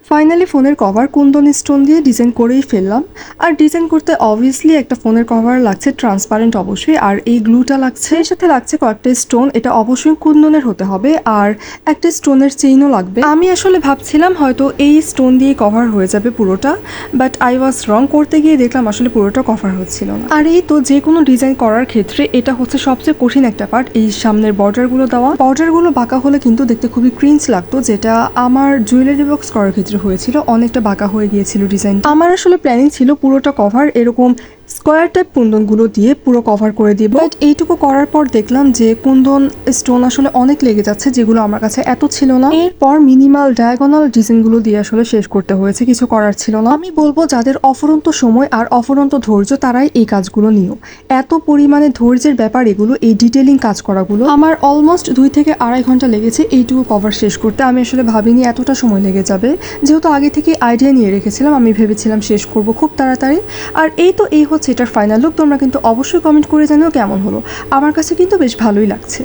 Finally ফোনের cover Kundan stone দিয়ে design করেই ফেললাম। আর ডিজাইন করতে অবভিয়াসলি একটা ফোনের কভার লাগছে ট্রান্সপারেন্ট অবশ্যই, আর এই গ্লুটা লাগছে, এর সাথে লাগছে কয়েকটা স্টোন, এটা অবশ্যই কুন্দনের হতে হবে, আর একটা স্টোনের চেইনও লাগবে। আমি আসলে ভাবছিলাম হয়তো এই স্টোন দিয়ে কভার হয়ে যাবে পুরোটা, বাট আই ওয়াজ রং। করতে গিয়ে দেখলাম আসলে পুরোটা কভার হচ্ছিল না। আর এই তো যে কোনো ডিজাইন করার ক্ষেত্রে এটা হচ্ছে সবচেয়ে কঠিন একটা পার্ট, এই সামনের বর্ডারগুলো দেওয়া। বর্ডারগুলো বাঁকা হলে কিন্তু দেখতে খুবই ক্রিঞ্চ লাগতো, যেটা আমার জুয়েলারি বক্স করার ক্ষেত্রে হয়েছিল, অনেকটা বাঁকা হয়ে গিয়েছিল ডিজাইন। আমার আসলে প্ল্যানিং ছিল পুরোটা কভার এরকম স্কোয়ার টাইপ কুন্দনগুলো দিয়ে পুরো কভার করে দিব, বাট এইটুকু করার পর দেখলাম যে কুন্দন স্টোন আসলে অনেক লেগে যাচ্ছে, যেগুলো আমার কাছে এত ছিল না। এরপর মিনিমাল ডায়াগোনাল ডিজাইনগুলো দিয়ে আসলে শেষ করতে হয়েছে, কিছু করার ছিল না। আমি বলবো যাদের অফুরন্ত সময় আর অফুরন্ত ধৈর্য তারাই এই কাজগুলো নিও। এত পরিমাণে ধৈর্যের ব্যাপার এগুলো, এই ডিটেলিং কাজ করাগুলো। আমার অলমোস্ট 2 থেকে আড়াই ঘন্টা লেগেছে এইটুকু কভার শেষ করতে। আমি আসলে ভাবিনি এতটা সময় লেগে যাবে, যেহেতু আগে থেকে আইডিয়া নিয়ে রেখেছিলাম, আমি ভেবেছিলাম শেষ করব খুব তাড়াতাড়ি। আর এই হচ্ছে এটার ফাইনাল লুক। তোমরা কিন্তু অবশ্যই কমেন্ট করে জানিও কেমন হলো। আমার কাছে কিন্তু বেশ ভালোই লাগছে।